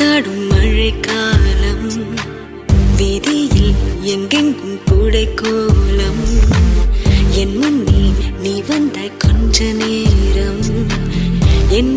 கூத்தாடும் மழைக்காலம், வீதியில் எங்கெங்கும் கூடை கோலம். என் முன்னே நீ வந்தாய் கொஞ்ச நேரம், என்